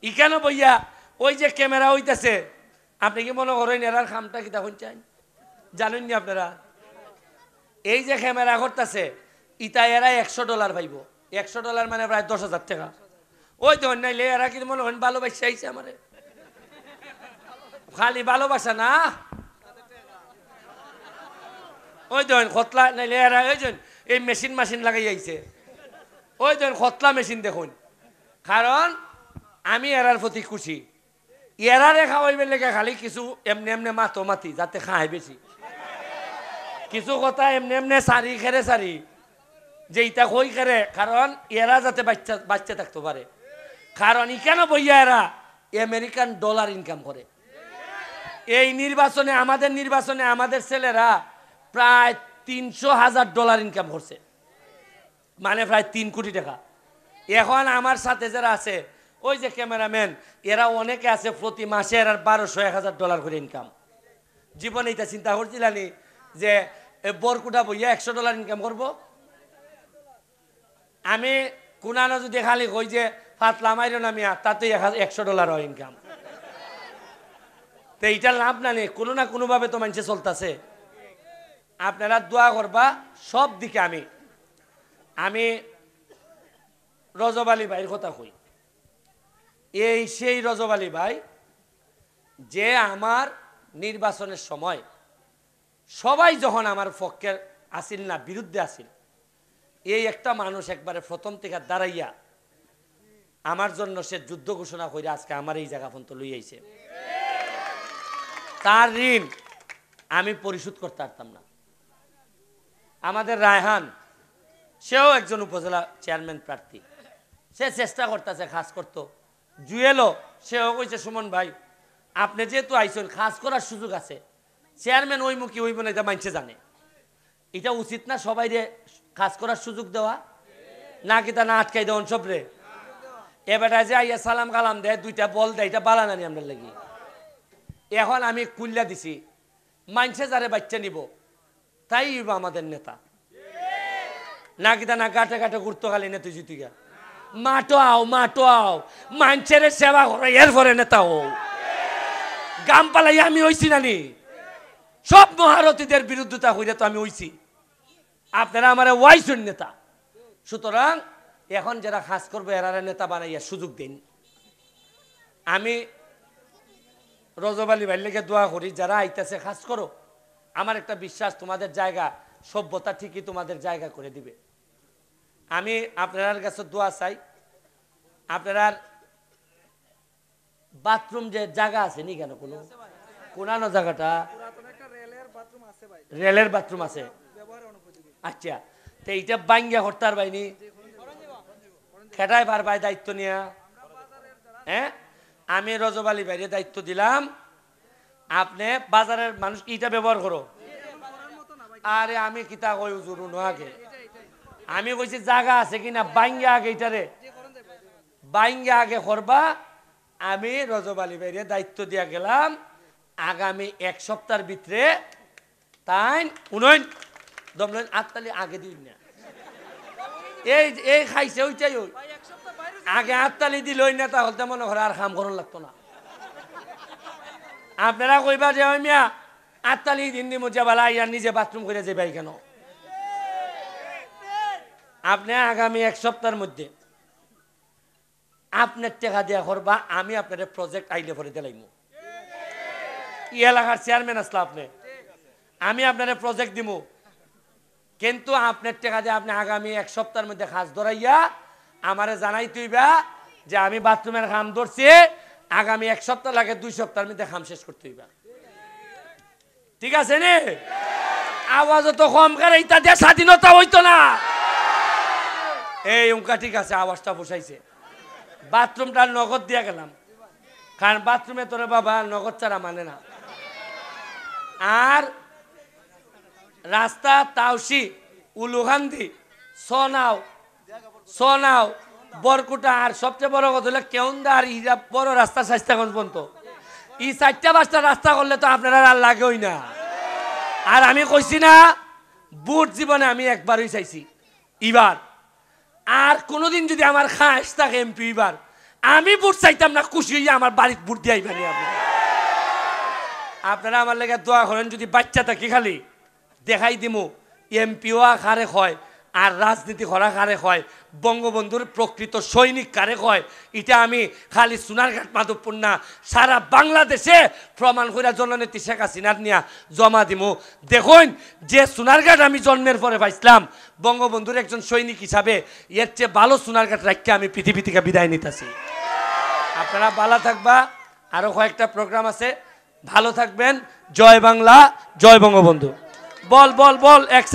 ইখানে বইয়া ওই যে ক্যামেরা হইতেছে, আপনি কি মনে করেন এরার খামটা কি তখন চাই? জানেন নি আপনারা? এই যে ক্যামেরা করতেছে, ইটা এরা $100 পাইব। $100 মানে প্রায় 10,000 টাকা। ওই তো নাইলে এরা কিন্তু মনে করেন ভালোবাসা আইছে আমারে। খালি ভালোবাসা না, ওই দেন খতলা নাইলে এরা ওই যে এই মেশিন লাগাই আইছে, ওই দেন খতলা মেশিন দেখুন। কারণ আমি এরার প্রতি খুশি। এরারে খাওয়াইবে লেগে খালি কিছু এমনি এমনি মাতি যাতে খায় বেশি, কিছু কথা এমনি এমনি সারি খেরে সারি যে ইটা কই খেরে, কারণ এরা যাতে বাচ্চা থাকতে পারে। কারণ ইখানে বইয়া এরা আমেরিকান ডলার ইনকাম করে। এই নির্বাচনে আমাদের ছেলেরা প্রায় $300,000 ইনকাম করছে, মানে প্রায় 3 কোটি টাকা। এখন আমার সাথে যারা আছে ওই যে ক্যামেরাম্যান, এরা অনেকে আছে প্রতি মাসে এরা $1,200-1,000 করে ইনকাম। জীবনে এটা চিন্তা করছিলানি যে বরকুটা বইয়া $100 ইনকাম করব? আমি কোনানো যদি খালি কই যে ফাতলা মাইরো না মিয়া, তাতে $100 হয় ইনকাম। তো এইটার লাভ না নেই, কোনো না কোনোভাবে তো মানুষে চলতেছে। আপনারা দোয়া করবা সব দিকে। আমি রজব আলী ভাইয়ের কথা কই, এই সেই রজব আলী ভাই যে আমার নির্বাচনের সময় সবাই যখন আমার পক্ষে আসিল না, বিরুদ্ধে আসিল, এই একটা মানুষ একবারে প্রথম থেকে দাঁড়াইয়া আমার জন্য সে যুদ্ধ ঘোষণা করে আজকে আমার এই জায়গা পর্যন্ত লই আইছে। তার ঋণ আমি পরিশোধ করতে পারতাম না। আমাদের রায়হান, সেও একজন উপজেলা চেয়ারম্যান প্রার্থী, সে চেষ্টা করতেছে, খাস করতো। জুয়েলও সেও কইছে সুমন ভাই আপনি যেহেতু আইসেন খাস করার সুযোগ আছে, চেয়ারম্যান ওই মুখী হইব না, এটা মানছে জানে। এটা উচিত না সবাই রে খাস করার সুযোগ দেওয়া, না কি তা না আটকাই দেওয়ান সবরে। এবারে যে আইয়া সালাম কালাম দেয়, 2টা বল দেয়, এটা বালা নানি আমরা লাগি। এখন আমি কুল্লা দিছি, মানছে যারে বাচ্চা নিব তাই আমাদের নেতা, না কি তা না গাটে গাটে ঘুরতো খালি নেতা জিতুগা। মাটো আও মানছের সেবা করো, এরপরে নেতা হও। গাম পালাই আমি হইছি নানি, সব মহারথীদের বিরুদ্ধতা হইলে তো আমি হইছি, আপনারা আমার ওয়াইসন নেতা। সুতরাং এখন যারা খাস করবে এরা নেতা বানাইয়া সুযোগ দিন। আমি রজব আলী ভাইয়ের লেগে দোয়া করি, যারা আইতাছে খাস করো, আমার একটা বিশ্বাস তোমাদের জায়গা সভ্যতা ঠিকই তোমাদের জায়গা করে দিবে। আমি আপনার কাছে দোয়া চাই, আপনার বাথরুম যে জায়গা আছে নি কেন, কোনানো জায়গাটা রেলের বাথরুম আছে, আচ্ছা তো এইটা বাঙ্গিয়া হরতার বাইনি খেটাই পারবাই দায়িত্ব নিয়া। হ্যাঁ, আমি রজব আলী ভাইরে দায়িত্ব দিলাম, আপনি বাজারের মানুষ ইটা ব্যবহার করো। আরে আমি কিতা কই হুজুর আগে, আমি কইছি জায়গা আছে কিনা বাঙ্গা আগে, এটারে বাঙ্গা আগে করবা। আমি রজব আলী ভাইরে দায়িত্ব দিয়া গেলাম, আগামী 1 সপ্তাহের ভিতরে তাই উনয়ন দমলেন আটতালি আগে দিন না, এই খাইছে ওইটাই ওই আগে আটতালি দিল না, তাহলে মনে করে আর কাম করার লাগতো না। আপনারা কইবা যে ওই মিয়া আটতালি দিন দি মজা বালা ইয়ার নিজে বাথরুম করে যাবাই কেন? আপনি আগামী 1 সপ্তাহের মধ্যে আপনার টাকা দেওয়া করবা, আমি আপনার প্রজেক্ট আইলে পরে দিলাইমু। ই এলাকার চেয়ারম্যান আসলে আপনি, আমি আপনার প্রজেক্ট দিব, কিন্তু আপনার টাকা দিয়ে আপনি আগামী 1 সপ্তাহের মধ্যে খাস ধরাইয়া আমারে জানাই তুইবা যে আমি বাথরুমের খাম ধরছি, আগামী 1 সপ্তাহ লাগে 2 সপ্তাহের মধ্যে খাম শেষ করতে হইবা। ঠিক আছে নে? আওয়াজ তো কম করে, ইটা দিয়ে স্বাধীনতা হইতো না। এই উঙ্কা ঠিক আছে, আওয়াজটা বসাইছে। বাথরুমটা নগদ দিয়া গেলাম, কারণ বাথরুমে তোরে বাবা নগদ ছাড়া মানে না। আর রাস্তা তাওসি, উলুগান্ধি, সোনাও বরকুটা, আর সবচেয়ে বড় কথা হলো কেউন্দা আর ইরা বড় রাস্তা স্বাস্থ্যগঞ্জ পর্যন্ত। এই 4টা-5টা রাস্তা করলে তো আপনারা আর লাগেই না। আর আমি কইছি না, বুট জীবনে আমি একবারই চাইছি, এবার আর কোনোদিন যদি আমার খাস থাকে এমপি, এবার আমি ভোট চাইতাম না, খুশি হইয়া আমার বাড়িতে ভোট দিয়ে আইবেন আপনারা আমার লেগে দোয়া করেন। যদি বাচ্চা থাকি খালি দেখাই দিমু এমপিও কারে হয় আর রাজনীতি করা কারে হয়, বঙ্গবন্ধুর প্রকৃত সৈনিক কারে হয়, এটা আমি খালি সোনারঘাট মাধবপুর না সারা বাংলাদেশে প্রমাণ করে জননেত্রী শেখ হাসিনার নিয়ে জমা দিমু। দেখুন যে সোনারঘাট আমি জন্মের পরে পাইছিলাম বঙ্গবন্ধুর একজন সৈনিক হিসাবে, এর চেয়ে ভালো সোনারঘাট রাখতে আমি পৃথিবী থেকে বিদায় নিতেছি। আপনারা ভালো থাকবা, আরও কয়েকটা প্রোগ্রাম আছে, ভালো থাকবেন। জয় বাংলা, জয় বঙ্গবন্ধু। বল বল বল এক